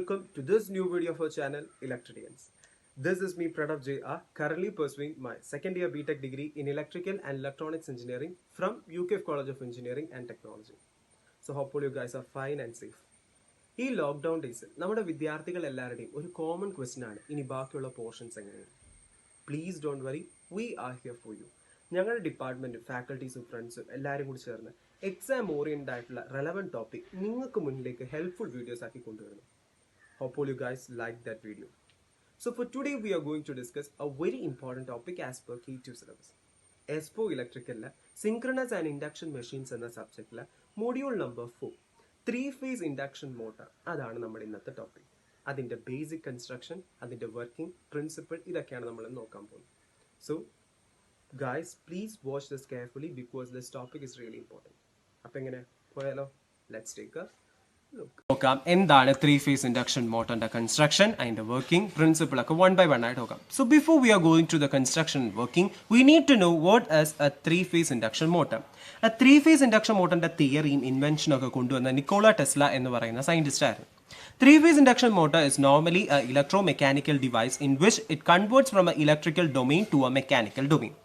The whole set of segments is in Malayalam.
welcome to this new video of our channel Electridians. This is me Pranav J.R. currently pursuing my second year BTech degree in Electrical and Electronics Engineering from UKF College of Engineering and Technology. So hopefully you guys are fine and safe. ഈ ലോക്ക്ഡൗൺ ഡേയ്സിൽ നമ്മുടെ വിദ്യാർത്ഥികൾ എല്ലാവരുടെയും ഒരു കോമൺ ക്വസ്റ്റ്യൻ ആണ് ഇനി ബാക്കിയുള്ള പോർഷൻസ് എങ്ങനെയാണ്. Please don't worry, we are here for you. ഞങ്ങളുടെ ഡിപ്പാർട്ട്മെൻറ്റും ഫാക്കൽറ്റീസും ഫ്രണ്ട്സും എല്ലാവരും കൂടി ചേർന്ന് എക്സാം ഓറിയൻറ്റഡ് ആയിട്ടുള്ള റെലവൻറ്റ് ടോപ്പിക് നിങ്ങൾക്ക് മുന്നിലേക്ക് ഹെൽപ്ഫുൾ വീഡിയോസ് ആക്കി കൊണ്ടുവരുന്നു. Hopefully you guys like that video. So for today we are going to discuss a very important topic as per K2 syllabus. ESPO Electrical Synchronous and Induction Machines എന്ന സബ്ജക്റ്റിലെ module number 4 3-phase induction motor അതാണ് നമ്മുടെ ഇന്നത്തെ ടോപ്പിക്. അതിൻ്റെ ബേസിക് കൺസ്ട്രക്ഷൻ, അതിൻ്റെ വർക്കിംഗ് പ്രിൻസിപ്പിൾ, ഇതൊക്കെയാണ് നമ്മൾ നോക്കാൻ പോകുന്നത്. So guys please watch this carefully because this topic is really important. അപ്പം എങ്ങനെ പോയാലോ? ലെറ്റ്സ് ടേക്ക് നോക്കാം എന്താണ് 3-phase ഇൻഡക്ഷൻ മോട്ടറിന്റെ കൺസ്ട്രക്ഷൻ, അതിന്റെ വർക്കിംഗ് പ്രിൻസിപ്പിൾ ഒക്കെ വൺ ബൈ വൺ ആയിട്ട് നോക്കാം. So before we are going to the construction and working we need to know what is A 3-phase induction motor. ആ 3-phase ഇൻഡക്ഷൻ മോട്ടറിന്റെ തിയറിയും ഇൻവെൻഷനും ഒക്കെ കൊണ്ടുവന്ന നിക്കോള ടെസ്ല എന്ന് പറയുന്ന സയന്റിസ്റ്റ് ആയിരുന്നു. 3-phase induction motor is normally an electromechanical device in which it converts from an electrical domain to a mechanical domain.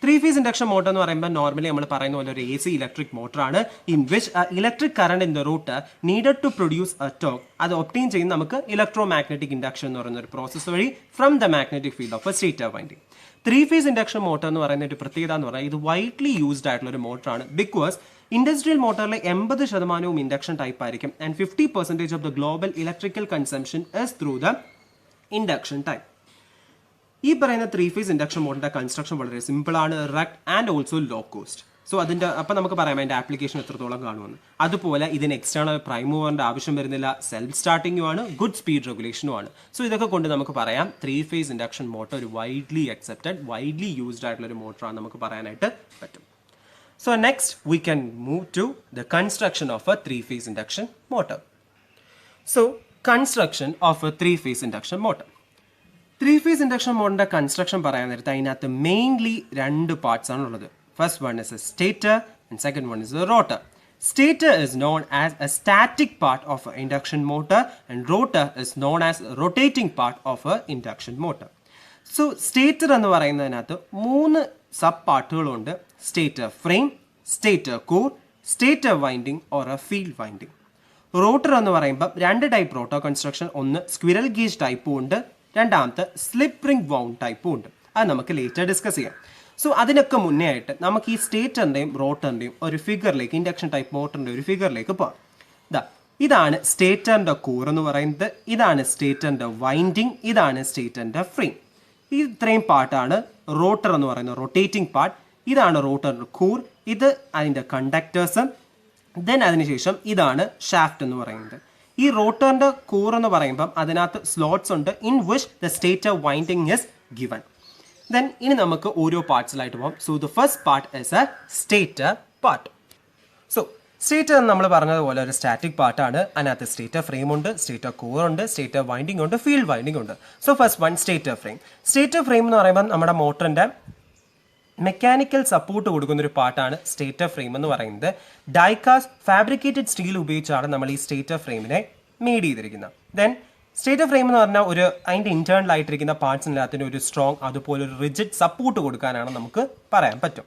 3-phase induction motor എന്ന് പറയുമ്പോൾ നോർമലി നമ്മൾ പറയുന്ന പോലെ ഒരു AC ഇലക്ട്രിക് മോട്ടറാണ് in which electric current in the root needed to produce a torque. അത് ഒപ്റ്റെയിൻ ചെയ്യുന്ന നമുക്ക് ഇലക്ട്രോ മാഗ്നറ്റിക് ഇൻഡക്ഷൻ എന്ന് പറയുന്ന ഒരു പ്രോസസ് വഴി from the magnetic field of A stator winding. 3-phase induction motor എന്ന് പറയുന്ന ഒരു പ്രത്യേകത എന്ന് പറഞ്ഞാൽ ഇത് വൈഡ്ലി യൂസ്ഡ് ആയിട്ടുള്ള ഒരു മോട്ടറാണ്. ബിക്കോസ് ഇൻഡസ്ട്രിയൽ മോട്ടറിലെ 80% ഇൻഡക്ഷൻ ടൈപ്പ് ആയിരിക്കും and 50% of the global electrical consumption is through the induction type. ഈ പറയുന്ന 3-phase ഇൻഡക്ഷൻ മോട്ടറിന്റെ കൺസ്ട്രക്ഷൻ വളരെ സിമ്പിൾ ആണ്, റെക്ട് and also low cost. So അതിന്റെ അപ്പം നമുക്ക് പറയാം അതിന്റെ ആപ്ലിക്കേഷൻ എത്രത്തോളം കാണുമെന്ന്. അതുപോലെ ഇതിന് എക്സ്റ്റേണൽ പ്രൈം മൂവറിന്റെ ആവശ്യം വരുന്നില്ല, സെൽഫ് സ്റ്റാർട്ടിങ്ങും ആണ്, ഗുഡ് സ്പീഡ് റെഗുലേഷനും ആണ്. സോ ഇതൊക്കെ കൊണ്ട് നമുക്ക് പറയാം 3-phase ഇൻഡക്ഷൻ മോട്ടർ ഒരു വൈഡ്ലി അക്സെപ്റ്റഡ്, വൈഡ്ലി യൂസ്ഡ് ആയിട്ടുള്ള ഒരു മോട്ടറാണ് നമുക്ക് പറയാനായിട്ട് പറ്റും. So next we can move to the construction of a 3-phase induction motor. So construction of a 3-phase induction motor. 3-phase induction motor construction പറയാൻ നേരത്തെ അതിനകത്ത് മെയിൻലി രണ്ട് പാർട്സ് ആണ് ഉള്ളത്. First one is a stator and second one is a rotor. Stator is known as a static part of an induction motor and rotor is known as a rotating part of an induction motor. So stator എന്ന് പറയുന്നതിനകത്ത് 3 സബ് പാർട്ടുകളുണ്ട്. Stator frame, stator core, stator winding or a field winding. Rotor എന്ന് പറയുമ്പോൾ 2 ടൈപ്പ് റോട്ടർ കൺസ്ട്രക്ഷൻ, ഒന്ന് സ്ക്വിറൽ ഗേജ് ടൈപ്പും ഉണ്ട്, രണ്ടാമത്തെ സ്ലിപ്പ് റിംഗ് വൗണ്ട് ടൈപ്പും ഉണ്ട്. അത് നമുക്ക് ലേറ്റർ ഡിസ്കസ് ചെയ്യാം. സോ അതിനൊക്കെ മുന്നേ ആയിട്ട് നമുക്ക് ഈ സ്റ്റേറ്ററിൻ്റെയും റോട്ടറിൻ്റെയും ഒരു ഫിഗറിലേക്ക്, ഇൻഡക്ഷൻ ടൈപ്പ് മോട്ടറിൻ്റെ ഒരു ഫിഗറിലേക്ക് പോകാം. ഇതാണ് സ്റ്റേറ്ററിൻ്റെ കോർ എന്ന് പറയുന്നത്, ഇതാണ് സ്റ്റേറ്ററിൻ്റെ വൈൻഡിങ്, ഇതാണ് സ്റ്റേറ്ററിൻ്റെ ഫ്രെയിം. ഈ ഇത്രയും പാർട്ടാണ് റോട്ടർ എന്ന് പറയുന്നത്, റൊട്ടേറ്റിംഗ് പാർട്ട്. ഇതാണ് റോട്ടറിൻ്റെ കോർ, ഇത് അതിൻ്റെ കണ്ടക്ടേഴ്സ്, ദെൻ അതിനുശേഷം ഇതാണ് ഷാഫ്റ്റ് എന്ന് പറയുന്നത്. ഈ റോട്ടറിൻ്റെ കോർ എന്ന് പറയുമ്പം അതിനകത്ത് സ്ലോട്ട്സ് ഉണ്ട് in which the stator winding is given. Then ഇനി നമുക്ക് ഓരോ പാർട്സിലായിട്ട് പോകാം. So the first part is a stator part. So stator നമ്മൾ പറഞ്ഞതുപോലെ ഒരു സ്റ്റാറ്റിക് പാർട്ടാണ്. അതിനകത്ത് സ്റ്റേറ്റർ ഫ്രെയിം ഉണ്ട്, സ്റ്റേറ്റർ കോർ ഉണ്ട്, സ്റ്റേറ്റർ വൈൻഡിങ് ഉണ്ട്, ഫീൽഡ് വൈൻഡിങ് ഉണ്ട്. So first one stator frame. Stator frame എന്ന് പറയുമ്പോൾ നമ്മുടെ മോട്ടറിൻ്റെ മെക്കാനിക്കൽ സപ്പോർട്ട് കൊടുക്കുന്ന ഒരു പാർട്ടാണ് സ്റ്റേറ്റർ ഫ്രെയിം എന്ന് പറയുന്നത്. ഡൈകാസ്റ്റ് ഫാബ്രിക്കേറ്റഡ് സ്റ്റീൽ ഉപയോഗിച്ചാണ് നമ്മൾ ഈ സ്റ്റേറ്റർ ഫ്രെയിമിനെ മെയ്ഡ് ചെയ്തിരിക്കുന്നത്. ദെൻ സ്റ്റേറ്റർ ഫ്രെയിം എന്ന് പറഞ്ഞാൽ ഒരു അതിൻ്റെ ഇന്റേണൽ ആയിട്ടിരിക്കുന്ന പാർട്സിനകത്തിന് ഒരു സ്ട്രോങ് അതുപോലെ ഒരു റിജിഡ് സപ്പോർട്ട് കൊടുക്കാനാണ് നമുക്ക് പറയാൻ പറ്റും.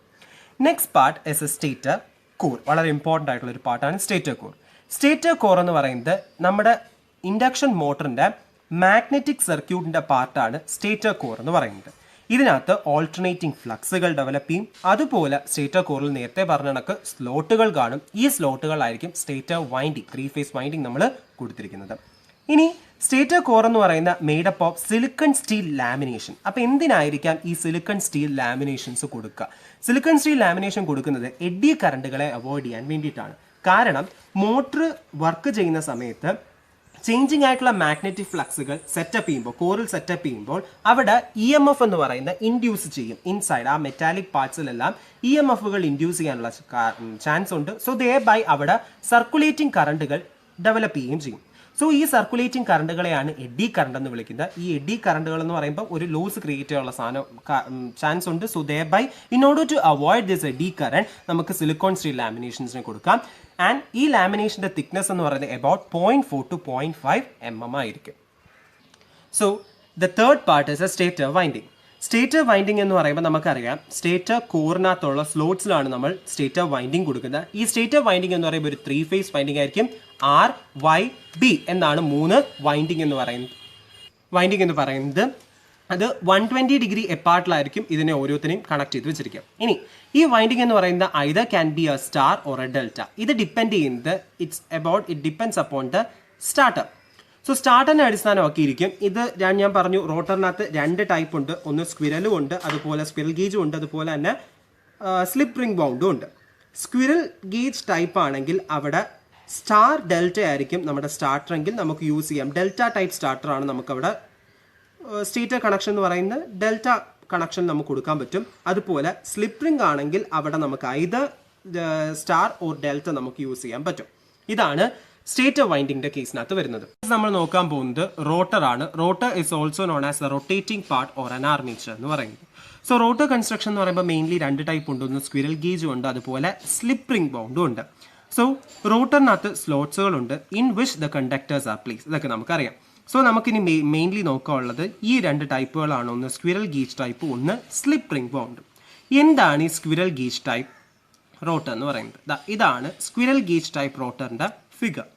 Next part is a stator core. വളരെ ഇമ്പോർട്ടൻ്റ് ആയിട്ടുള്ള ഒരു പാർട്ടാണ് സ്റ്റേറ്റർ കോർ. സ്റ്റേറ്റർ കോർ എന്ന് പറയുന്നത് നമ്മുടെ ഇൻഡക്ഷൻ മോട്ടറിൻ്റെ മാഗ്നറ്റിക് സർക്യൂട്ടിൻ്റെ പാർട്ടാണ് സ്റ്റേറ്റർ കോർ എന്ന് പറയുന്നത്. ഇതിനകത്ത് ഓൾട്ടർനേറ്റിംഗ് ഫ്ലക്സുകൾ ഡെവലപ്പ് ചെയ്യും. അതുപോലെ സ്റ്റേറ്റർ കോറിൽ നേരത്തെ പറഞ്ഞ കണക്ക് സ്ലോട്ടുകൾ കാണും. ഈ സ്ലോട്ടുകളായിരിക്കും സ്റ്റേറ്റർ വൈൻഡിങ്, 3-phase വൈൻഡിങ് നമ്മൾ കൊടുത്തിരിക്കുന്നത്. ഇനി സ്റ്റേറ്റർ കോർ എന്ന് പറയുന്ന made up of silicon steel lamination. അപ്പോൾ എന്തിനായിരിക്കാം ഈ സിലിക്കൺ സ്റ്റീൽ ലാമിനേഷൻസ് കൊടുക്കുക? സിലിക്കൺ സ്റ്റീൽ ലാമിനേഷൻ കൊടുക്കുന്നത് എഡ്ഡി കറണ്ടുകളെ അവോയ്ഡ് ചെയ്യാൻ വേണ്ടിയിട്ടാണ്. കാരണം മോട്ടർ വർക്ക് ചെയ്യുന്ന സമയത്ത് ചേഞ്ചിങ് ആയിട്ടുള്ള മാഗ്നറ്റിക് ഫ്ലക്സുകൾ സെറ്റപ്പ് ചെയ്യുമ്പോൾ, കോറിൽ സെറ്റപ്പ് ചെയ്യുമ്പോൾ അവിടെ EMF എന്ന് പറയുന്ന ഇൻഡ്യൂസ് ചെയ്യും. ഇൻസൈഡ് ആ മെറ്റാലിക് പാർട്സിലെല്ലാം EMFകൾ ഇൻഡ്യൂസ് ചെയ്യാനുള്ള ചാൻസ് ഉണ്ട്. സോ ദേ ബൈ അവിടെ സർക്കുലേറ്റിംഗ് കറണ്ടുകൾ ഡെവലപ്പ് ചെയ്യുകയും ചെയ്യും. സോ ഈ സർക്കുലേറ്റിംഗ് കറണ്ടുകളെയാണ് എഡി കറണ്ട് എന്ന് വിളിക്കുന്നത്. ഈ എഡി കറണ്ടുകൾ എന്ന് പറയുമ്പോൾ ഒരു ലോസ് ക്രിയേറ്റ് ചെയ്യാനുള്ള ചാൻസ് ഉണ്ട്. So they by in order to avoid this eddy current നമുക്ക് സിലിക്കോൺ സ്റ്റീൽ ലാമിനേഷൻസിനെ കൊടുക്കാം. ആൻഡ് ഈ ലാമിനേഷൻ്റെ തിക്നെസ് എന്ന് പറയുന്നത് അബൌട്ട് 0.4 to 0.5 mm ആയിരിക്കും. So the third part is a stator winding. Stator winding എന്ന് പറയുമ്പോൾ നമുക്കറിയാം സ്റ്റേറ്റർ കോറിനകത്തുള്ള സ്ലോട്ട്സിലാണ് നമ്മൾ സ്റ്റേറ്റർ വൈൻഡിങ് കൊടുക്കുന്നത്. ഈ സ്റ്റേറ്റർ വൈൻഡിങ് എന്ന് പറയുമ്പോൾ ഒരു 3 phase വൈൻഡിങ് ആയിരിക്കും. RYB എന്നാണ് 3 വൈൻഡിങ് എന്ന് പറയുന്നത്. അത് 120 ഡിഗ്രി എപ്പാർട്ടിലായിരിക്കും ഇതിനെ ഓരോത്തിനെയും കണക്ട് ചെയ്ത് വെച്ചിരിക്കുക. ഇനി ഈ വൈൻഡിങ് എന്ന് പറയുന്നത് either can be a star or a delta. ഇത് ഡിപ്പെൻഡ് ചെയ്യുന്നത് it depends upon the starter. So സ്റ്റാർട്ടറിനെ അടിസ്ഥാനമാക്കിയിരിക്കും. ഇത് ഞാൻ പറഞ്ഞു റോട്ടറിനകത്ത് 2 ടൈപ്പ് ഉണ്ട്. ഒന്ന് സ്ക്വിറലും ഉണ്ട്, അതുപോലെ സ്ക്വിറൽ ഗേജും ഉണ്ട്, അതുപോലെ തന്നെ സ്ലിപ്പ് റിംഗ് ബൗണ്ടും ഉണ്ട്. സ്ക്വിറൽ ഗേജ് ടൈപ്പ് ആണെങ്കിൽ അവിടെ സ്റ്റാർ ഡെൽറ്റ ആയിരിക്കും നമ്മുടെ സ്റ്റാർട്ടർ എങ്കിൽ നമുക്ക് യൂസ് ചെയ്യാം. ഡെൽറ്റ ടൈപ്പ് സ്റ്റാർട്ടറാണ് നമുക്കവിടെ സ്റ്റേറ്റർ കണക്ഷൻ എന്ന് പറയുന്നത് ഡെൽറ്റ കണക്ഷൻ നമുക്ക് കൊടുക്കാൻ പറ്റും. അതുപോലെ സ്ലിപ്പ് റിംഗ് ആണെങ്കിൽ അവിടെ നമുക്ക് ഐദർ സ്റ്റാർ ഓർ ഡെൽറ്റ നമുക്ക് യൂസ് ചെയ്യാൻ പറ്റും. ഇതാണ് സ്റ്റേറ്റർ വൈൻഡിങ്ങിന്റെ കേസിനകത്ത് വരുന്നത്. നമ്മൾ നോക്കാൻ പോകുന്നത് റോട്ടർ ആണ്. Rotor is also known as the rotating part or അൻ ആർമേച്ചർ എന്ന് പറയുന്നത്. സോ റോട്ടർ കൺസ്ട്രക്ഷൻ എന്ന് പറയുമ്പോൾ മെയിൻലി 2 ടൈപ്പ് ഉണ്ട്. ഒന്ന് സ്ക്വിറൽ ഗേജും ഉണ്ട്, അതുപോലെ സ്ലിപ്പ് റിംഗ് ബൗണ്ടും ഉണ്ട്. സോ റോട്ടറിനകത്ത് സ്ലോട്ട്സുകളുണ്ട് in which the conductors are place. ഇതൊക്കെ നമുക്കറിയാം. സോ നമുക്കിനി മെയിൻലി നോക്കാനുള്ളത് ഈ 2 ടൈപ്പുകളാണ്. ഒന്ന് സ്ക്വിറൽ ഗേജ് ടൈപ്പ്, ഒന്ന് സ്ലിപ്പ് റിംഗ് ബൗണ്ട്. എന്താണ് ഈ സ്ക്വിറൽ ഗേജ് ടൈപ്പ് റോട്ടർ എന്ന് പറയുന്നത്? ഇതാണ് സ്ക്വിറൽ ഗേജ് ടൈപ്പ് റോട്ടറിന്റെ ഫിഗർ.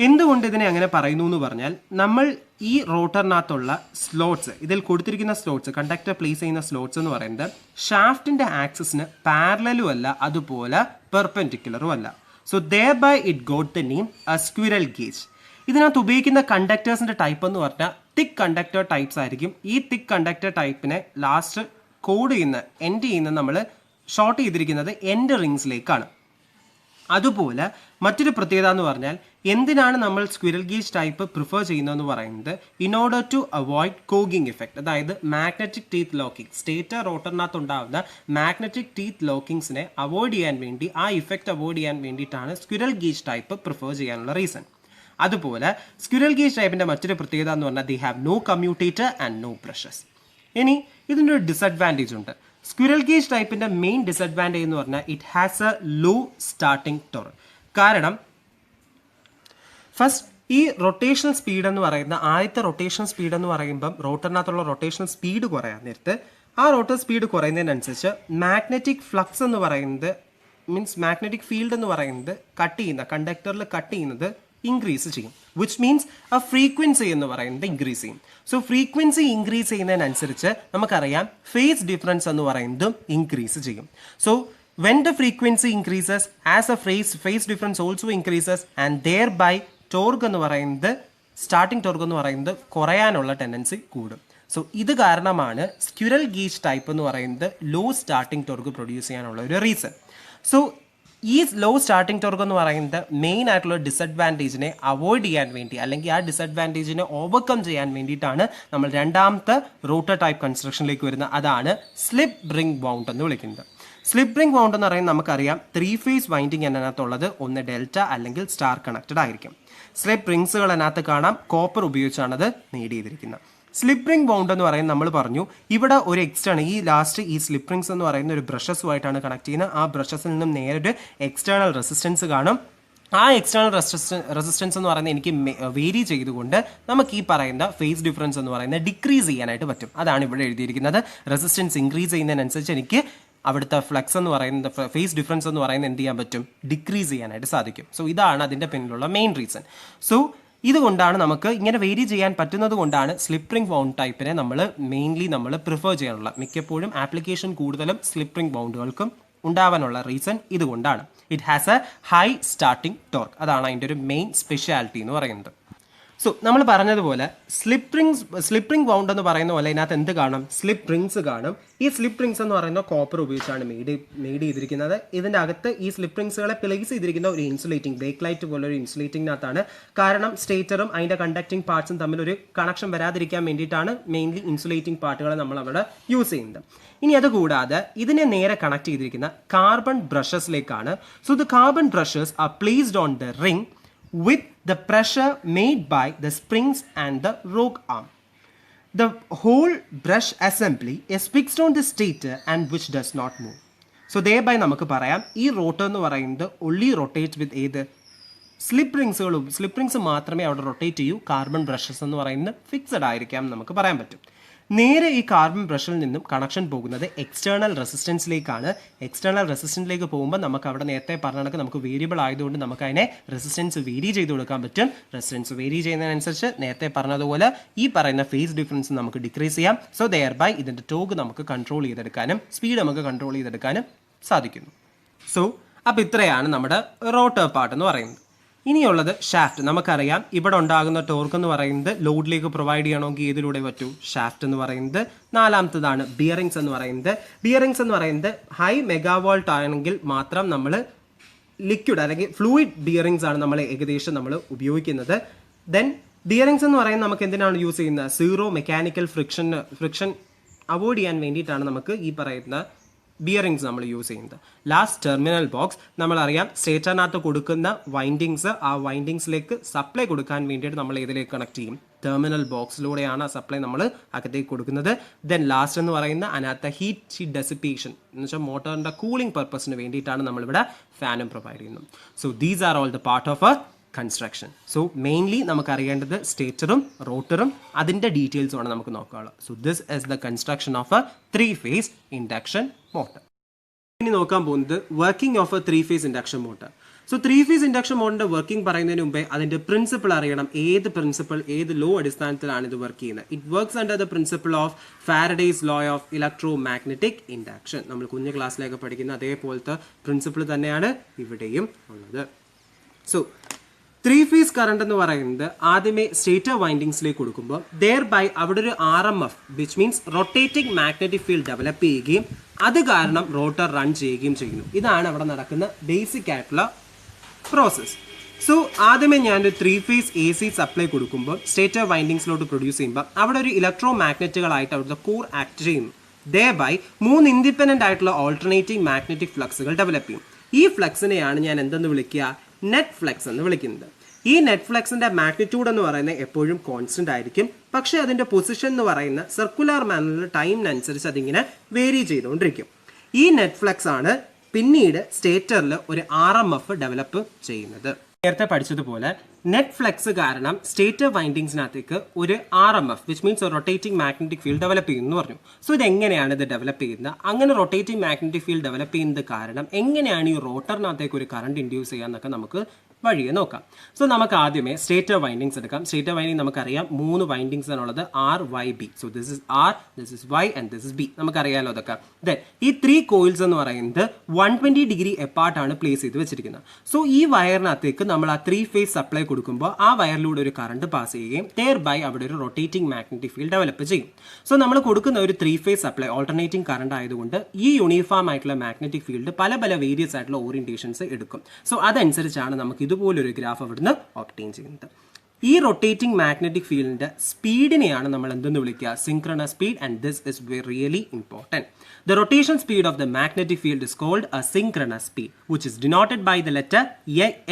എന്തുകൊണ്ട് ഇതിനെ അങ്ങനെ പറയുന്നു എന്ന് പറഞ്ഞാൽ നമ്മൾ ഈ റോട്ടറിനകത്തുള്ള സ്ലോട്ട്സ്, ഇതിൽ കൊടുത്തിരിക്കുന്ന സ്ലോട്ട്സ്, കണ്ടക്ടർ പ്ലേസ് ചെയ്യുന്ന സ്ലോട്ട്സ് എന്ന് പറയുന്നത് ഷാഫ്റ്റിന്റെ ആക്സിസിന് പാരലലും അല്ല, അതുപോലെ പെർപെൻഡിക്കുലറും അല്ല. So thereby it got the name a squirrel cage. ഇതിനകത്ത് ഉപയോഗിക്കുന്ന കണ്ടക്ടേഴ്സിന്റെ ടൈപ്പ് എന്ന് പറഞ്ഞാൽ തിക്ക് കണ്ടക്ടർ ടൈപ്സ് ആയിരിക്കും. ഈ തിക്ക് കണ്ടക്ടർ ടൈപ്പിനെ ലാസ്റ്റ് എൻഡ് ചെയ്യുന്ന നമ്മൾ ഷോർട്ട് ചെയ്തിരിക്കുന്നത് എൻഡ് റിങ്സിലേക്കാണ്. അതുപോലെ മറ്റൊരു പ്രത്യേകത എന്ന് പറഞ്ഞാൽ എന്തിനാണ് നമ്മൾ സ്ക്വിറൽ ഗേജ് ടൈപ്പ് പ്രിഫർ ചെയ്യുന്നതെന്ന് പറയുന്നത് in order to avoid cogging effect, അതായത് മാഗ്നറ്റിക് ടീത്ത് ലോക്കിംഗ്. സ്റ്റേറ്റർ റോട്ടറിനകത്ത് ഉണ്ടാകുന്ന മാഗ്നറ്റിക് ടീത്ത് ലോക്കിങ്സിനെ അവോയ്ഡ് ചെയ്യാൻ വേണ്ടി, ആ ഇഫക്റ്റ് അവോയ്ഡ് ചെയ്യാൻ വേണ്ടിയിട്ടാണ് സ്ക്വിറൽ ഗേജ് ടൈപ്പ് പ്രിഫർ ചെയ്യാനുള്ള റീസൺ. അതുപോലെ സ്ക്വിറൽ ഗേജ് ടൈപ്പിന്റെ മറ്റൊരു പ്രത്യേകത എന്ന് പറഞ്ഞാൽ they have no commutator and no brushes. ഇനി ഇതിൻ്റെ ഒരു ഡിസഡ്വാൻറ്റേജ് ഉണ്ട്. സ്ക്വിറൽ ഗേജ് ടൈപ്പിന്റെ മെയിൻ ഡിസഡ്വാൻറ്റേജ് എന്ന് പറഞ്ഞാൽ it has a low starting torque. കാരണം ഫസ്റ്റ് ഈ റൊട്ടേഷണൽ സ്പീഡ് എന്ന് പറയുന്ന ആദ്യത്തെ റൊട്ടേഷണൽ സ്പീഡ് എന്ന് പറയുമ്പം റോട്ടറിനകത്തുള്ള റൊട്ടേഷണൽ സ്പീഡ് കുറയാൻ നേരത്ത് ആ റോട്ടർ സ്പീഡ് കുറയുന്നതിനനുസരിച്ച് മാഗ്നറ്റിക് ഫ്ലക്സ് എന്ന് പറയുന്നത് മാഗ്നറ്റിക് ഫീൽഡ് എന്ന് പറയുന്നത് കണ്ടക്ടറിൽ കട്ട് ചെയ്യുന്നത് ഇൻക്രീസ് ചെയ്യും. വിച്ച് മീൻസ് ആ ഫ്രീക്വൻസി എന്ന് പറയുന്നത് ഇൻക്രീസ് ചെയ്യും. സോ ഫ്രീക്വൻസി ഇൻക്രീസ് ചെയ്യുന്നതിനനുസരിച്ച് നമുക്കറിയാം ഫേസ് ഡിഫറൻസ് എന്ന് പറയുന്നതും ഇൻക്രീസ് ചെയ്യും. So when the frequency increases as a phase difference also increases and thereby torque എന്ന് പറയുന്നത് സ്റ്റാർട്ടിംഗ് ടോർക്ക് എന്ന് പറയുന്നത് കുറയാനുള്ള ടെൻഡൻസി കൂടും. സോ ഇത് കാരണമാണ് സ്ക്വിറൽ ഗേജ് ടൈപ്പ് എന്ന് പറയുന്നത് ലോ സ്റ്റാർട്ടിംഗ് ടോർക്ക് പ്രൊഡ്യൂസ് ചെയ്യാനുള്ള ഒരു റീസൺ. സോ ഈ ലോ സ്റ്റാർട്ടിംഗ് ടോർക്ക് എന്ന് പറയുന്നത് മെയിൻ ആയിട്ടുള്ള ഡിസഡ്വാൻറ്റേജിനെ അവോയ്ഡ് ചെയ്യാൻ വേണ്ടി, അല്ലെങ്കിൽ ആ ഡിസഡ്വാൻറ്റേജിനെ ഓവർകം ചെയ്യാൻ വേണ്ടിയിട്ടാണ് നമ്മൾ രണ്ടാമത്തെ റോട്ടർ ടൈപ്പ് കൺസ്ട്രക്ഷനിലേക്ക് വരുന്നത്. അതാണ് സ്ലിപ്പ് റിംഗ് ബൗണ്ട് എന്ന് വിളിക്കുന്നത്. സ്ലിപ്പ് റിംഗ് ബൗണ്ട് എന്ന് പറയുന്നത് നമുക്കറിയാം 3 phase വൈൻഡിങ് അതിനകത്തുള്ളത് ഒന്ന് ഡെൽറ്റ അല്ലെങ്കിൽ സ്റ്റാർ കണക്റ്റഡ് ആയിരിക്കും. സ്ലിപ്പ് റിംഗ്സുകൾ അതിനകത്ത് കാണാം, കോപ്പർ ഉപയോഗിച്ചാണ് അത് നേടിയിരിക്കുന്നത്. സ്ലിപ്പ് റിംഗ് ബൗണ്ട് എന്ന് പറയുന്നത് നമ്മൾ പറഞ്ഞു ഇവിടെ ഒരു എക്സ്റ്റേണൽ ഈ സ്ലിപ്പ് റിംഗ്സ് എന്ന് പറയുന്ന ഒരു ബ്രഷസുമായിട്ടാണ് കണക്ട് ചെയ്യുന്നത്. ആ ബ്രഷസിൽ നിന്നും നേരിട്ട് എക്സ്റ്റേണൽ റെസിസ്റ്റൻസ് കാണും. ആ എക്സ്റ്റേണൽ റെസിസ്റ്റൻസ് എന്ന് പറയുന്നത് എനിക്ക് വേരി ചെയ്തുകൊണ്ട് നമുക്ക് ഈ പറയുന്ന ഫേസ് ഡിഫറൻസ് എന്ന് പറയുന്നത് ഡിക്രീസ് ചെയ്യാനായിട്ട് പറ്റും. അതാണ് ഇവിടെ എഴുതിയിരിക്കുന്നത്. റെസിസ്റ്റൻസ് ഇൻക്രീസ് ചെയ്യുന്നതിനനുസരിച്ച് എനിക്ക് അവിടുത്തെ ഫ്ലക്സ് എന്ന് പറയുന്നത്, ഫേസ് ഡിഫറൻസ് എന്ന് പറയുന്നത് എന്ത് ചെയ്യാൻ പറ്റും? ഡിക്രീസ് ചെയ്യാനായിട്ട് സാധിക്കും. സോ ഇതാണ് അതിൻ്റെ പിന്നിലുള്ള മെയിൻ റീസൺ. സോ ഇതുകൊണ്ടാണ് നമുക്ക് ഇങ്ങനെ വേരി ചെയ്യാൻ പറ്റുന്നത് കൊണ്ടാണ് സ്ലിപ്പ് റിംഗ് ബൗണ്ട് ടൈപ്പിനെ മെയിൻലി നമ്മൾ പ്രിഫർ ചെയ്യാനുള്ള, മിക്കപ്പോഴും ആപ്ലിക്കേഷൻ കൂടുതലും സ്ലിപ്പ് റിംഗ് ബൗണ്ടുകൾക്കും ഉണ്ടാവാനുള്ള റീസൺ ഇതുകൊണ്ടാണ്. It has A high starting torque. അതാണ് അതിൻ്റെ ഒരു മെയിൻ സ്പെഷ്യാലിറ്റി എന്ന് പറയുന്നത്. സോ നമ്മൾ പറഞ്ഞതുപോലെ സ്ലിപ്പ് റിംഗ് ബൗണ്ട് എന്ന് പറയുന്ന പോലെ ഇതിനകത്ത് എന്ത് കാണും? സ്ലിപ്പ് റിംഗ്സ് കാണും. ഈ സ്ലിപ്പ് റിംഗ്സ് എന്ന് പറയുന്ന കോപ്പർ ഉപയോഗിച്ചാണ് മെയ്ഡ് ചെയ്തിരിക്കുന്നത്. ഇതിൻ്റെ അകത്ത് ഈ സ്ലിപ്പ് റിംഗ്സുകളെ പ്ലേസ് ചെയ്തിരിക്കുന്ന ഒരു ഇൻസുലേറ്റിംഗ്, ബ്രേക്ക് ലൈറ്റ് പോലെ ഒരു ഇൻസുലേറ്റിംഗിനകത്താണ്. കാരണം സ്റ്റേറ്ററും അതിൻ്റെ കണ്ടക്റ്റിംഗ് പാർട്സും തമ്മിൽ ഒരു കണക്ഷൻ വരാതിരിക്കാൻ വേണ്ടിയിട്ടാണ് മെയിൻലി ഇൻസുലേറ്റിംഗ് പാർട്ടുകളെ നമ്മൾ അവിടെ യൂസ് ചെയ്യുന്നത്. ഇനി അതുകൂടാതെ ഇതിനെ നേരെ കണക്ട് ചെയ്തിരിക്കുന്ന കാർബൺ ബ്രഷസിലേക്കാണ്. So the carbon brushes are placed on the ring with the pressure made by the springs and the rogue arm. The whole brush assembly is fixed on the stator and which does not move. So thereby നമുക്ക് പറയാം ഈ റോട്ടർ എന്ന് പറയുന്നത് only rotates with ഏത് സ്ലിപ്പ് റിങ്സ് മാത്രമേ അവിടെ റൊട്ടേറ്റ് ചെയ്യൂ. കാർബൺ ബ്രഷസ് എന്ന് പറയുന്നത് ഫിക്സഡ് ആയിരിക്കാം നമുക്ക് പറയാൻ പറ്റും. നേരെ ഈ കാർബൺ ബ്രഷിൽ നിന്നും കണക്ഷൻ പോകുന്നത് എക്സ്റ്റേണൽ റെസിസ്റ്റൻസിലേക്കാണ്. എക്സ്റ്റേണൽ റെസിസ്റ്റൻസിലേക്ക് പോകുമ്പോൾ നമുക്ക് അവിടെ നേരത്തെ പറഞ്ഞ കണക്ക് നമുക്ക് വേരിയബിൾ ആയതുകൊണ്ട് നമുക്ക് അതിനെ റെസിസ്റ്റൻസ് വേരി ചെയ്ത് കൊടുക്കാൻ പറ്റും. റെസിസ്റ്റൻസ് വേരി ചെയ്യുന്നതിനനുസരിച്ച് നേരത്തെ പറഞ്ഞതുപോലെ ഈ പറയുന്ന ഫേസ് ഡിഫറൻസ് നമുക്ക് ഡിക്രീസ് ചെയ്യാം. സോ ദെയർ ബൈ ഇതിൻ്റെ ടോക്ക് നമുക്ക് കൺട്രോൾ ചെയ്തെടുക്കാനും സ്പീഡ് നമുക്ക് കൺട്രോൾ ചെയ്തെടുക്കാനും സാധിക്കുന്നു. സോ അപ്പോൾ ഇത്രയാണ് നമ്മുടെ റോട്ടർ പാർട്ട് എന്ന് പറയുന്നത്. ഇനിയുള്ളത് ഷാഫ്റ്റ്. നമുക്കറിയാം ഇവിടെ ഉണ്ടാകുന്ന ടോർക്ക് എന്ന് പറയുന്നത് ലോഡിലേക്ക് പ്രൊവൈഡ് ചെയ്യണമെങ്കിൽ ഏതിലൂടെ പറ്റൂ? ഷാഫ്റ്റ് എന്ന് പറയുന്നത്. നാലാമത്തതാണ് ബിയറിങ്സ് എന്ന് പറയുന്നത്. ബിയറിങ്സ് എന്ന് പറയുന്നത് ഹൈ മെഗാവോൾട്ട് ആണെങ്കിൽ മാത്രം നമ്മൾ ലിക്വിഡ് അല്ലെങ്കിൽ ഫ്ലൂയിഡ് ബിയറിങ്സ് ആണ് നമ്മൾ ഏകദേശം നമ്മൾ ഉപയോഗിക്കുന്നത്. ദെൻ ബിയറിങ്സ് എന്ന് പറയുന്നത് നമുക്ക് എന്തിനാണ് യൂസ് ചെയ്യുന്നത്? സീറോ മെക്കാനിക്കൽ ഫ്രിക്ഷൻ അവോയ്ഡ് ചെയ്യാൻ വേണ്ടിയിട്ടാണ് നമുക്ക് ഈ പറയുന്ന ബിയറിങ്സ് നമ്മൾ യൂസ് ചെയ്യുന്നത്. Last terminal box. നമ്മളറിയാം സ്റ്റേറ്ററിനകത്ത് കൊടുക്കുന്ന വൈൻഡിങ്സ് ആ വൈൻഡിങ്സിലേക്ക് സപ്ലൈ കൊടുക്കാൻ വേണ്ടിയിട്ട് നമ്മൾ ഏതിലേക്ക് കണക്ട് ചെയ്യും? ടെർമിനൽ ബോക്സിലൂടെയാണ് ആ സപ്ലൈ നമ്മൾ അകത്തേക്ക് കൊടുക്കുന്നത്. ദെൻ ലാസ്റ്റ് എന്ന് പറയുന്ന അതിനകത്ത് ഹീറ്റ് ഡെസിപ്പേഷൻ എന്ന് വെച്ചാൽ മോട്ടറിൻ്റെ കൂളിംഗ് പർപ്പസിന് വേണ്ടിയിട്ടാണ് നമ്മളിവിടെ ഫാനും പ്രൊവൈഡ് ചെയ്യുന്നത്. So these are all the part of a construction. So mainly നമുക്ക് അറിയേണ്ടത് സ്റ്റേറ്ററും റോട്ടറും അതിൻ്റെ ഡീറ്റെയിൽസുമാണ് നമുക്ക് നോക്കാനുള്ളത്. So this is the construction of a 3-phase induction motor. ഇനി നോക്കാൻ പോകുന്നത് working of a 3-phase induction motor. So 3-phase induction മോട്ടറിന്റെ വർക്കിംഗ് പറയുന്നതിന് മുമ്പേ അതിന്റെ പ്രിൻസിപ്പിൾ അറിയണം. ഏത് ലോ അടിസ്ഥാനത്തിലാണ് ഇത് വർക്ക് ചെയ്യുന്നത്? It works under the principle of Faraday's law of electro magnetic induction. നമ്മൾ കുഞ്ഞു ക്ലാസ്സിലേക്ക് പഠിക്കുന്ന അതേപോലത്തെ പ്രിൻസിപ്പിൾ തന്നെയാണ് ഇവിടെയും ഉള്ളത്. സോ 3-phase കറണ്ട് എന്ന് പറയുന്നത് ആദ്യമേ സ്റ്റേറ്റർ വൈൻഡിങ്സിലേക്ക് കൊടുക്കുമ്പോൾ ദെയർ ബൈ അവിടെ ഒരു RMF which means rotating magnetic field develop ചെയ്യുകയും അത് കാരണം റോട്ടർ റൺ ചെയ്യുകയും ചെയ്യുന്നു. ഇതാണ് അവിടെ നടക്കുന്ന ബേസിക് ആയിട്ടുള്ള പ്രോസസ്സ്. സോ ആദ്യമേ ഞാനൊരു 3-phase AC സപ്ലൈ കൊടുക്കുമ്പോൾ സ്റ്റേറ്റർ വൈൻഡിങ്സിലോട്ട് പ്രൊഡ്യൂസ് ചെയ്യുമ്പോൾ അവിടെ ഒരു ഇലക്ട്രോ മാഗ്നറ്റുകളായിട്ട് അവിടുത്തെ കോർ ആക്ട് ചെയ്യുന്നു. ദെയർ 3 ഇൻഡിപെൻഡൻ്റ് ആയിട്ടുള്ള ഓൾട്ടർനേറ്റിംഗ് മാഗ്നറ്റിക് ഫ്ലക്സുകൾ ഡെവലപ്പ് ചെയ്യും. ഈ ഫ്ലക്സിനെയാണ് ഞാൻ എന്തെന്ന് വിളിക്കുക? നെറ്റ് ഫ്ലക്സ് എന്ന് വിളിക്കുന്നത്. ഈ നെറ്റ് ഫ്ലക്സിന്റെ മാഗ്നിറ്റ്യൂഡ് എന്ന് പറയുന്നത് എപ്പോഴും കോൺസ്റ്റന്റ് ആയിരിക്കും. പക്ഷേ അതിന്റെ പൊസിഷൻ എന്ന് പറയുന്ന സർക്കുലർ മാനറിൽ ടൈമിനനുസരിച്ച് അതിങ്ങനെ വേരി ചെയ്തുകൊണ്ടിരിക്കും. ഈ നെറ്റ് ഫ്ലക്സ് ആണ് പിന്നീട് സ്റ്റേറ്ററിൽ ഒരു RMF ഡെവലപ്പ് ചെയ്യുന്നത്. നേരത്തെ പഠിച്ചതുപോലെ നെറ്റ് ഫ്ലക്സ് കാരണം സ്റ്റേറ്റർ വൈൻഡിങ്സിനകത്തേക്ക് ഒരു RMF which means rotating magnetic field develop ചെയ്യുന്നു എന്ന് പറഞ്ഞു. സോ ഇതെങ്ങനെയാണ് ഇത് ഡെവലപ്പ് ചെയ്യുന്നത്? അങ്ങനെ റൊട്ടേറ്റിംഗ് മാഗ്നറ്റിക് ഫീൽഡ് ഡെവലപ്പ് ചെയ്യുന്നത് കാരണം എങ്ങനെയാണ് ഈ റോട്ടറിനകത്തേക്ക് ഒരു കറണ്ട് ഇൻഡ്യൂസ് ചെയ്യാന്നൊക്കെ നമുക്ക് വഴിയെ നോക്കാം. സോ നമുക്ക് ആദ്യമേ സ്റ്റേറ്റർ വൈൻഡിങ്സ് എടുക്കാം. സ്റ്റേറ്റർ വൈൻഡിങ് നമുക്കറിയാം 3 വൈൻഡിങ്സ് ആണുള്ളത് RYB. So this is R, this is Y and this is B. നമുക്കറിയാലോ അതൊക്കെ. ദെൻ ഈ 3 കോയിൽസ് എന്ന് പറയുന്നത് 120 ഡിഗ്രി എപ്പാർട്ടാണ് പ്ലേസ് ചെയ്ത് വെച്ചിരിക്കുന്നത്. സോ ഈ വയറിനകത്തേക്ക് നമ്മൾ ആ 3-phase സപ്ലൈ കൊടുക്കുമ്പോൾ ആ വയറിലൂടെ ഒരു കറണ്ട് പാസ് ചെയ്യുകയും ദെയർ ബൈ അവിടെ ഒരു റൊട്ടേറ്റിംഗ് മാഗ്നറ്റിക് ഫീൽഡ് ഡെവലപ്പ് ചെയ്യും. സോ നമ്മൾ കൊടുക്കുന്ന ഒരു 3-phase സപ്ലൈ ഓൾട്ടർനേറ്റിംഗ് കറണ്ട് ആയതുകൊണ്ട് ഈ യൂണിഫോം ആയിട്ടുള്ള മാഗ്നറ്റിക് ഫീൽഡ് പല വേരിയസ് ആയിട്ടുള്ള ഓറിയന്റേഷൻസ് എടുക്കും. സോ അതനുസരിച്ചാണ് നമുക്ക് ഇതുപോലൊരു ഗ്രാഫ് അവിടുന്ന് ഒബ്റ്റെയിൻ ചെയ്യുന്നത്. ഈ റൊട്ടേറ്റിംഗ് മാഗ്നറ്റിക് ഫീൽഡിന്റെ സ്പീഡിനെയാണ് നമ്മൾ എന്തെന്ന് വിളിക്കുക? Synchronous speed. And this is really important. The rotation speed of the magnetic field is called a synchronous speed, which is denoted by the letter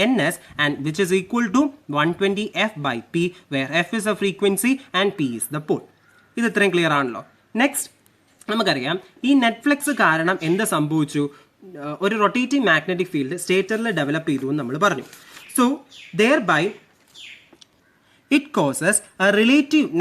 ns and which is equal to 120 f by p, where f is a frequency and p is the pole. ഇത് ഇത്രയും ക്ലിയർ ആണല്ലോ. നെക്സ്റ്റ് നമുക്കറിയാം ഈ നെറ്റ് ഫ്ലക്സ് കാരണം എന്ത് സംഭവിച്ചു? ഒരു റൊട്ടേറ്റിംഗ് മാഗ്നറ്റിക് ഫീൽഡ് സ്റ്റേറ്ററിൽ ഡെവലപ്പ് ചെയ്തു എന്ന് നമ്മൾ പറഞ്ഞു. So thereby it causes a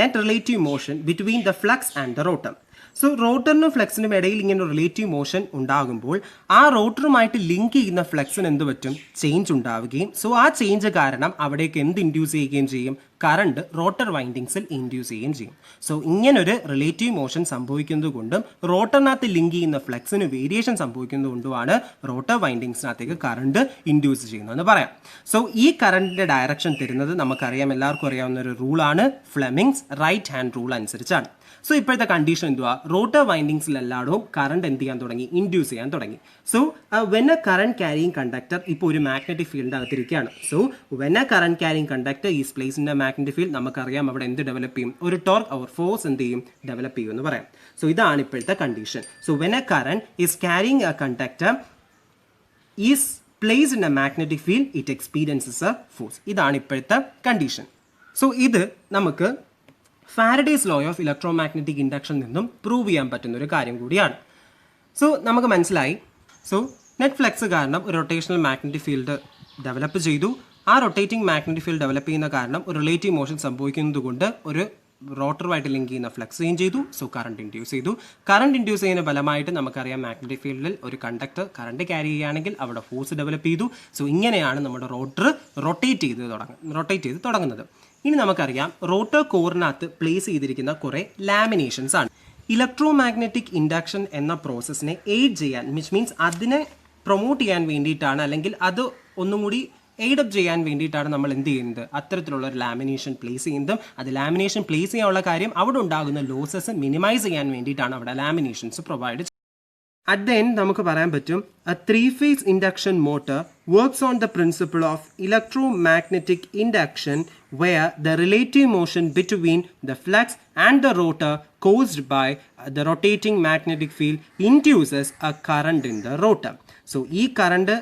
net relative motion between the flux and the rotor. So റോട്ടറിനും ഫ്ലക്സിനും ഇടയിൽ ഇങ്ങനെ റിലേറ്റീവ് മോഷൻ ഉണ്ടാകുമ്പോൾ ആ റോട്ടറുമായിട്ട് ലിങ്ക് ചെയ്യുന്ന ഫ്ലക്സിന് എന്ത് പറ്റും? ചേഞ്ച് ഉണ്ടാവുകയും സോ ആ ചേഞ്ച് കാരണം അവിടേക്ക് എന്ത് ഇൻഡ്യൂസ് ചെയ്യുകയും ചെയ്യും? കറണ്ട് റോട്ടർ വൈൻഡിങ്സിൽ ഇൻഡ്യൂസ് ചെയ്യുകയും ചെയ്യും. സോ ഇങ്ങനൊരു റിലേറ്റീവ് മോഷൻ സംഭവിക്കുന്നത് കൊണ്ടും റോട്ടറിനകത്ത് ലിങ്ക് ചെയ്യുന്ന ഫ്ലക്സിന് വേരിയേഷൻ സംഭവിക്കുന്നത് കൊണ്ടുമാണ് റോട്ടർ വൈൻഡിങ്സിനകത്തേക്ക് കറണ്ട് ഇൻഡ്യൂസ് ചെയ്യുന്നതെന്ന് പറയാം. സോ ഈ കറണ്ടിന്റെ ഡയറക്ഷൻ തരുന്നത് നമുക്കറിയാം, എല്ലാവർക്കും അറിയാവുന്ന ഒരു റൂളാണ്, ഫ്ലെമിങ്സ് റൈറ്റ് ഹാൻഡ് റൂൾ അനുസരിച്ചാണ്. സോ ഇപ്പോഴത്തെ കണ്ടീഷൻ എന്തുവാ? റോട്ടർ വൈൻഡിങ്സിലെല്ലായിടവും കറണ്ട് എന്ത് ചെയ്യാൻ തുടങ്ങി? ഇൻഡ്യൂസ് ചെയ്യാൻ തുടങ്ങി. So when a current carrying conductor ഇപ്പോൾ ഒരു മാഗ്നറ്റിക് ഫീൽഡിൻ്റെ അകത്തിരിക്കുകയാണ്. So when a current carrying conductor is place in a magnetic field, നമുക്കറിയാം അവിടെ എന്ത് ഡെവലപ്പ് ചെയ്യും? ഒരു ടോർക്ക് ഓർ ഫോഴ്സ് എന്ത് ചെയ്യും? ഡെവലപ്പ് ചെയ്യും എന്ന് പറയാം. സോ ഇതാണ് ഇപ്പോഴത്തെ condition. So when a current is carrying A conductor is placed in a magnetic field, it experiences a force. ഇതാണ് ഇപ്പോഴത്തെ കണ്ടീഷൻ. സോ ഇത് നമുക്ക് Faraday's law of electromagnetic induction നിന്നും പ്രൂവ് ചെയ്യാൻ പറ്റുന്ന ഒരു കാര്യം കൂടിയാണ്. സോ നമുക്ക് മനസ്സിലായി. സോ നെറ്റ് ഫ്ലക്സ് കാരണം ഒരു റൊട്ടേഷണൽ മാഗ്നറ്റിക് ഫീൽഡ് ഡെവലപ്പ് ചെയ്തു. ആ റൊട്ടേറ്റിംഗ് മാഗ്നറ്റിക് ഫീൽഡ് ഡെവലപ്പ് ചെയ്യുന്ന കാരണം ഒരു റിലേറ്റീവ് മോഷൻ സംഭവിക്കുന്നത് കൊണ്ട് ഒരു റോട്ടറുമായിട്ട് ലിങ്ക് ചെയ്യുന്ന ഫ്ലക്സ് ചേഞ്ച് ചെയ്തു. സോ കറണ്ട് ഇൻഡ്യൂസ് ചെയ്തു. കറണ്ട് ഇൻഡ്യൂസ് ചെയ്യുന്ന ഫലമായിട്ട് നമുക്കറിയാം മാഗ്നറ്റിക് ഫീൽഡിൽ ഒരു കണ്ടക്ടർ കറണ്ട് ക്യാരി ചെയ്യുകയാണെങ്കിൽ അവിടെ ഫോഴ്സ് ഡെവലപ്പ് ചെയ്തു. സോ ഇങ്ങനെയാണ് നമ്മുടെ റോട്ടർ റൊട്ടേറ്റ് ചെയ്ത് തുടങ്ങുന്നത്. ഇനി നമുക്കറിയാം റോട്ടർ കോറിനകത്ത് പ്ലേസ് ചെയ്തിരിക്കുന്ന കുറേ ലാമിനേഷൻസ് ആണ്. ഇലക്ട്രോമാഗ്നറ്റിക് ഇൻഡക്ഷൻ എന്ന പ്രോസസ്സിനെ എയ്ഡ് ചെയ്യാൻ മീൻസ് അതിനെ പ്രൊമോട്ട് ചെയ്യാൻ വേണ്ടിയിട്ടാണ്, അല്ലെങ്കിൽ അത് ഒന്നും കൂടി എയ്ഡപ്പ് ചെയ്യാൻ വേണ്ടിയിട്ടാണ് നമ്മൾ എന്ത് ചെയ്യുന്നത്, അത്തരത്തിലുള്ള ഒരു ലാമിനേഷൻ പ്ലേസ് ചെയ്യുന്നതും. അത് ലാമിനേഷൻ പ്ലേസ് ചെയ്യാനുള്ള കാര്യം അവിടെ ഉണ്ടാകുന്ന ലോസസ് മിനിമൈസ് ചെയ്യാൻ വേണ്ടിയിട്ടാണ് അവിടെ Lamentations provide. At the end നമുക്ക് പറയാൻ പറ്റും a three-phase induction motor works on the principle of electromagnetic induction where the relative motion between the flux and the rotor caused by the rotating magnetic field induces a current in the rotor. So ഈ കറണ്ട്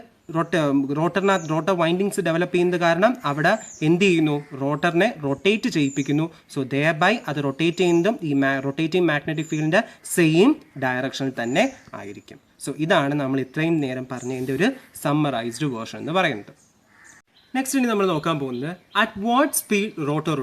റോട്ടർ വൈൻഡിങ്സ് ഡെവലപ്പ് ചെയ്യുന്നത് കാരണം അവിടെ എന്ത് ചെയ്യുന്നു, റോട്ടറിനെ റൊട്ടേറ്റ് ചെയ്യിപ്പിക്കുന്നു. സോ ദെയർ ബൈ അത് റൊട്ടേറ്റ് ചെയ്യുന്നതും ഈ റൊട്ടേറ്റിംഗ് മാഗ്നറ്റിക് ഫീൽഡിൻ്റെ സെയിം ഡയറക്ഷനിൽ തന്നെ ആയിരിക്കും. സോ ഇതാണ് നമ്മൾ ഇത്രയും നേരം പറഞ്ഞതിൻ്റെ ഒരു സമ്മറൈസ്ഡ് വേർഷൻ എന്ന് പറയുന്നത്. നെക്സ്റ്റ് ഇനി നമ്മൾ നോക്കാൻ പോകുന്നത് at what speed rotor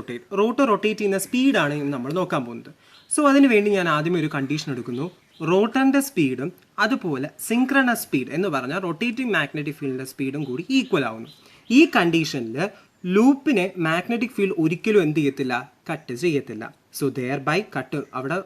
rotate ചെയ്യുന്ന സ്പീഡാണ് ഇനി നമ്മൾ നോക്കാൻ പോകുന്നത്. സോ അതിന് വേണ്ടി ഞാൻ ആദ്യമേ ഒരു കണ്ടീഷൻ എടുക്കുന്നു. റോട്ടറിൻ്റെ സ്പീഡും അതുപോലെ സിങ്ക്രണസ് സ്പീഡ് എന്ന് പറഞ്ഞാൽ റൊട്ടേറ്റിംഗ് മാഗ്നറ്റിക് ഫീൽഡിൻ്റെ സ്പീഡും കൂടി ഈക്വൽ ആവുന്നു. ഈ കണ്ടീഷനിൽ ലൂപ്പിനെ മാഗ്നറ്റിക് ഫീൽഡ് ഒരിക്കലും എന്ത് ചെയ്യത്തില്ല, കട്ട് ചെയ്യത്തില്ല. സോ ദെയർ ബൈ കട്ട് അവിടെ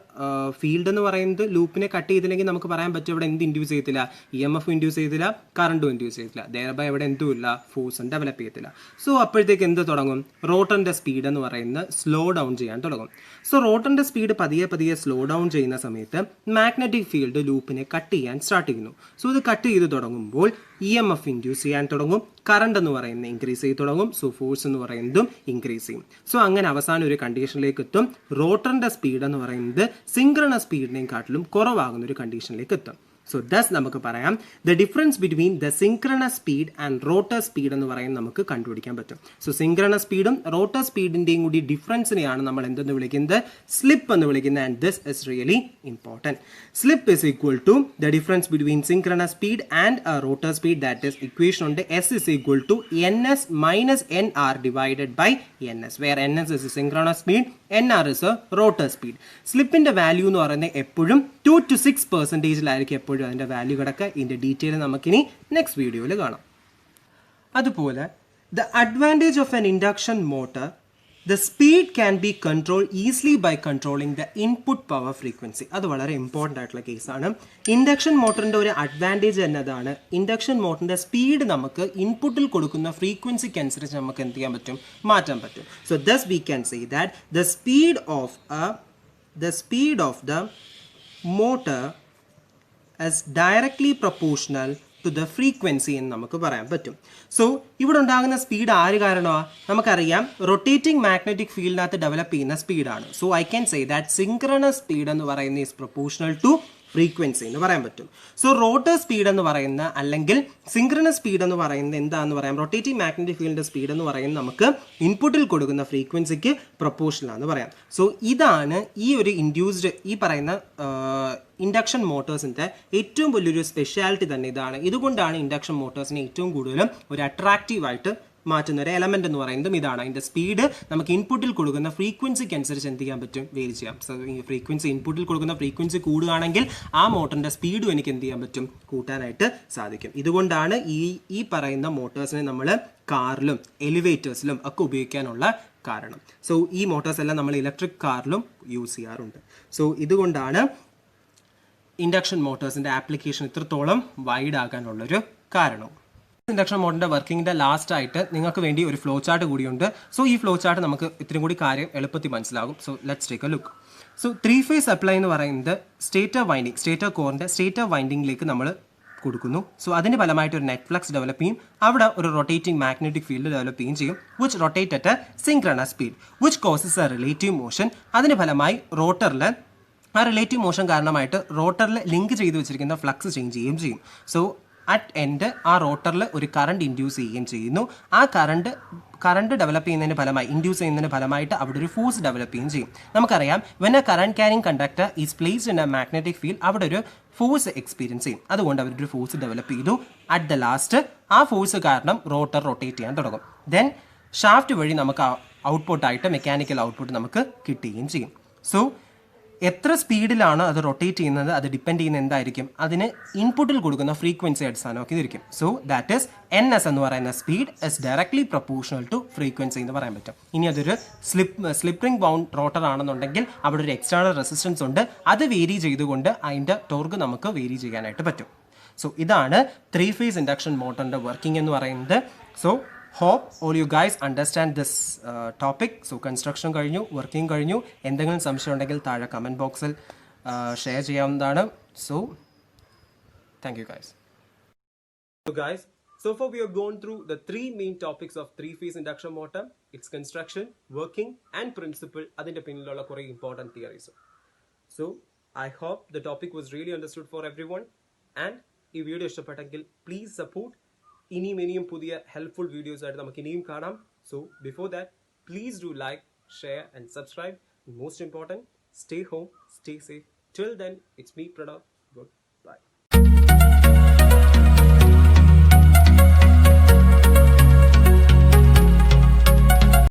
ഫീൽഡ് എന്ന് പറയുന്നത് ലൂപ്പിനെ കട്ട് ചെയ്തില്ലെങ്കിൽ നമുക്ക് പറയാൻ പറ്റും ഇവിടെ എന്ത് ഇൻഡ്യൂസ് ചെയ്യത്തില്ല, EMF ഇൻഡ്യൂസ് ചെയ്തില്ല, കറണ്ടും ഇൻഡ്യൂസ് ചെയ്തില്ല. ദെയർ ബൈ അവിടെ എന്തുമില്ല, ഫോഴ്സും ഡെവലപ്പ് ചെയ്യത്തില്ല. സോ അപ്പോഴത്തേക്ക് എന്ത് തുടങ്ങും, റോട്ടറിൻ്റെ സ്പീഡ് എന്ന് പറയുന്നത് സ്ലോ ഡൗൺ ചെയ്യാൻ തുടങ്ങും. സോ റോട്ടറിൻ്റെ സ്പീഡ് പതിയെ സ്ലോ ഡൗൺ ചെയ്യുന്ന സമയത്ത് മാഗ്നറ്റിക് ഫീൽഡ് ലൂപ്പിനെ കട്ട് ചെയ്യാൻ സ്റ്റാർട്ട് ചെയ്യുന്നു. സോ ഇത് കട്ട് ചെയ്ത് തുടങ്ങുമ്പോൾ EMF ഇൻഡ്യൂസ് ചെയ്യാൻ തുടങ്ങും, കറണ്ട് എന്ന് പറയുന്നത് ഇൻക്രീസ് ചെയ്ത് തുടങ്ങും. സോ ഫോഴ്സ് എന്ന് പറയുന്നതും ഇൻക്രീസ് ചെയ്യും. സോ അങ്ങനെ അവസാനം ഒരു കണ്ടീഷനിലേക്ക് എത്തും. റോട്ടറിൻ്റെ സ്പീഡ് എന്ന് പറയുന്നത് സിങ്ക്രണസ് സ്പീഡിനെക്കാട്ടിലും കുറവാകുന്ന ഒരു കണ്ടീഷനിലേക്ക് എത്തും. സോ ദസ് നമുക്ക് പറയാം the difference between the synchronous speed and rotor speed എന്ന് പറയുന്നത് നമുക്ക് കണ്ടുപിടിക്കാൻ പറ്റും. സോ സിങ്ക്രണസ് സ്പീഡും റോട്ടർ സ്പീഡിൻ്റെയും കൂടി ഡിഫറൻസിനെയാണ് നമ്മൾ എന്തെന്ന് വിളിക്കുന്നത്, സ്ലിപ്പ് എന്ന് വിളിക്കുന്നത്. And this is really important. Slip is equal to the difference between synchronous speed and rotor speed. That is equation ഉണ്ട് S is equal to NS minus NR divided by NS, where NS is a synchronous speed, NR is a rotor speed. സ്ലിപ്പിൻ്റെ വാല്യൂ എന്ന് പറയുന്നത് എപ്പോഴും 2 to 6% എപ്പോഴും അതിൻ്റെ വാല്യൂ കിടക്കുക. ഇതിൻ്റെ ഡീറ്റെയിൽ നമുക്കിനി നെക്സ്റ്റ് വീഡിയോയിൽ കാണാം. അതുപോലെ the advantage of an induction motor, the speed can be control easily by controlling the input power frequency. അത് വളരെ ഇമ്പോർട്ടൻ്റ് ആയിട്ടുള്ള കേസാണ്. ഇൻഡക്ഷൻ മോട്ടറിൻ്റെ ഒരു അഡ്വാൻറ്റേജ് എന്നതാണ് ഇൻഡക്ഷൻ മോട്ടറിൻ്റെ സ്പീഡ് നമുക്ക് ഇൻപുട്ടിൽ കൊടുക്കുന്ന ഫ്രീക്വൻസിക്ക് അനുസരിച്ച് നമുക്ക് എന്ത് ചെയ്യാൻ പറ്റും, മാറ്റാൻ പറ്റും. So thus we can say that the speed of the motor as directly proportional to the frequency എന്ന് നമുക്ക് പറയാൻ പറ്റും. സോ ഇവിടെ ഉണ്ടാകുന്ന സ്പീഡ് ആര് കാരണമാണ്, നമുക്കറിയാം റൊട്ടേറ്റിംഗ് മാഗ്നറ്റിക് ഫീൽഡിനകത്ത് ഡെവലപ്പ് ചെയ്യുന്ന സ്പീഡാണ്. So I can say that synchronous speed എന്ന് പറയുന്നത് ഈസ് പ്രൊപ്പോർഷണൽ ടു ഫ്രീക്വൻസി എന്ന് പറയാൻ പറ്റും. സോ റോട്ടർ സ്പീഡ് എന്ന് പറയുന്ന അല്ലെങ്കിൽ സിങ്ക്രണസ് സ്പീഡ് എന്ന് പറയുന്നത് എന്താണെന്ന് പറയാം, റൊട്ടേറ്റിംഗ് മാഗ്നറ്റിക് ഫീൽഡിൻ്റെ സ്പീഡ് എന്ന് പറയുന്നത് നമുക്ക് ഇൻപുട്ടിൽ കൊടുക്കുന്ന ഫ്രീക്വൻസിക്ക് പ്രൊപ്പോർഷണലാണെന്ന് പറയാം. സോ ഇതാണ് ഈ ഒരു ഇൻഡ്യൂസ്ഡ് ഈ പറയുന്ന ഇൻഡക്ഷൻ മോട്ടോഴ്സിൻ്റെ ഏറ്റവും വലിയൊരു സ്പെഷ്യാലിറ്റി തന്നെ ഇതാണ്. ഇതുകൊണ്ടാണ് ഇൻഡക്ഷൻ മോട്ടോഴ്സിനെ ഏറ്റവും കൂടുതലും ഒരു അട്രാക്റ്റീവായിട്ട് മാറ്റുന്ന ഒരു എലമെന്റ് എന്ന് പറയുന്നതും ഇതാണ്. അതിൻ്റെ സ്പീഡ് നമുക്ക് ഇൻപുട്ടിൽ കൊടുക്കുന്ന ഫ്രീക്വൻസിക്ക് അനുസരിച്ച് എന്ത് ചെയ്യാൻ പറ്റും, വേരി ചെയ്യാം. സോ ഈ ഫ്രീക്വൻസി ഇൻപുട്ടിൽ കൊടുക്കുന്ന ഫ്രീക്വൻസി കൂടുകയാണെങ്കിൽ ആ മോട്ടറിൻ്റെ സ്പീഡും എനിക്ക് എന്ത് ചെയ്യാൻ പറ്റും, കൂട്ടാനായിട്ട് സാധിക്കും. ഇതുകൊണ്ടാണ് ഈ പറയുന്ന മോട്ടോഴ്സിനെ നമ്മൾ കാറിലും എലിവേറ്റേഴ്സിലും ഒക്കെ ഉപയോഗിക്കാനുള്ള കാരണം. സോ ഈ മോട്ടോഴ്സ് എല്ലാം നമ്മൾ ഇലക്ട്രിക് കാറിലും യൂസ് ചെയ്യാറുണ്ട്. സോ ഇതുകൊണ്ടാണ് ഇൻഡക്ഷൻ മോട്ടോഴ്സിൻ്റെ ആപ്ലിക്കേഷൻ ഇത്രത്തോളം വൈഡ് ആകാനുള്ളൊരു കാരണം. ഇൻഡക്ഷൻ മോട്ടറിൻ്റെ വർക്കിങ്ങിൻ്റെ ലാസ്റ്റ് ആയിട്ട് നിങ്ങൾക്ക് വേണ്ടി ഒരു ഫ്ലോ ചാർട്ട് കൂടിയുണ്ട്. സോ ഈ ഫ്ലോ ചാർട്ട് നമുക്ക് ഇത്രയും കൂടി കാര്യം എളുപ്പത്തിൽ മനസ്സിലാകും. So let's take A look. So 3-phase supply എന്ന് പറയുന്നത് സ്റ്റേറ്റർ കോറിൻ്റെ സ്റ്റേറ്റർ വൈൻഡിങ്ങിലേക്ക് നമ്മൾ കൊടുക്കുന്നു. സോ അതിൻ്റെ ഫലമായിട്ട് ഒരു നെറ്റ് ഫ്ലക്സ് ഡെവലപ്പ് ചെയ്യും. അവിടെ ഒരു റൊട്ടേറ്റിംഗ് മാഗ്നറ്റിക് ഫീൽഡ് ഡെവലപ്പ് ചെയ്യുകയും ചെയ്യും, which rotate at A synchronous speed which causes A relative motion. അതിൻ്റെ ഫലമായി റോട്ടറിൽ ആ റിലേറ്റീവ് മോഷൻ കാരണമായിട്ട് റോട്ടറിൽ ലിങ്ക് ചെയ്ത് വെച്ചിരിക്കുന്ന ഫ്ലക്സ് ചേഞ്ച് ചെയ്യുകയും ചെയ്യും. സോ അറ്റ് എൻഡ് ആ റോട്ടറിൽ ഒരു കറണ്ട് ഇൻഡ്യൂസ് ചെയ്യുകയും ചെയ്യുന്നു. ആ കറണ്ട് ഡെവലപ്പ് ചെയ്യുന്നതിന് ഫലമായി ഇൻഡ്യൂസ് ചെയ്യുന്നതിന് ഫലമായിട്ട് അവിടെ ഒരു ഫോഴ്സ് ഡെവലപ്പ് ചെയ്യുകയും ചെയ്യും. നമുക്കറിയാം when a current carrying conductor is placed in a magnetic field അവിടെ ഒരു ഫോഴ്സ് എക്സ്പീരിയൻസ് ചെയ്യും. അതുകൊണ്ട് അവരൊരു ഫോഴ്സ് ഡെവലപ്പ് ചെയ്തു. അറ്റ് ദ ലാസ്റ്റ് ആ ഫോഴ്സ് കാരണം റോട്ടർ റൊട്ടേറ്റ് ചെയ്യാൻ തുടങ്ങും. ദെൻ ഷാഫ്റ്റ് വഴി നമുക്ക് ഔട്ട്പുട്ടായിട്ട് മെക്കാനിക്കൽ ഔട്ട്പുട്ട് നമുക്ക് കിട്ടുകയും ചെയ്യും. സോ എത്ര സ്പീഡിലാണ് അത് റൊട്ടേറ്റ് ചെയ്യുന്നത് അത് ഡിപ്പെൻഡ് ചെയ്യുന്ന എന്തായിരിക്കും, അതിന് ഇൻപുട്ടിൽ കൊടുക്കുന്ന ഫ്രീക്വൻസി അടിസ്ഥാനമൊക്കെ ഇരിക്കും. So that is N S എന്ന് പറയുന്ന speed is directly proportional to frequency എന്ന് പറയാൻ പറ്റും. ഇനി അതൊരു സ്ലിപ്പ് ബൗണ്ട് റോട്ടർ ആണെന്നുണ്ടെങ്കിൽ അവിടെ ഒരു എക്സ്റ്റേണൽ റെസിസ്റ്റൻസ് ഉണ്ട്. അത് വേരി ചെയ്തുകൊണ്ട് അതിൻ്റെ ടോർക്ക് നമുക്ക് വേരി ചെയ്യാനായിട്ട് പറ്റും. സോ ഇതാണ് 3-phase ഇൻഡക്ഷൻ മോട്ടറിൻ്റെ വർക്കിംഗ് എന്ന് പറയുന്നത്. So hope all you guys understand this topic. So construction കഴിഞ്ഞു, വർക്കിംഗ് കഴിഞ്ഞു. എന്തെങ്കിലും സംശയം ഉണ്ടെങ്കിൽ താഴെ കമൻറ്റ് ബോക്സിൽ ഷെയർ ചെയ്യാവുന്നതാണ്. So thank you guys. So guys, so far we have gone through the 3 main topics of 3-phase induction motor, its construction, working and principle. അതിൻ്റെ പിന്നിലുള്ള കുറേ important theories. So I hope the topic was really understood for everyone. And ഈ വീഡിയോ ഇഷ്ടപ്പെട്ടെങ്കിൽ please support. ഇനിയും പുതിയ ഹെൽപ്ഫുൾ വീഡിയോസ് ആയിട്ട് നമുക്ക് ഇനിയും കാണാം. So before that please do like, share and subscribe. Most important, stay home, stay safe. Till then it's me Pranav. Good bye.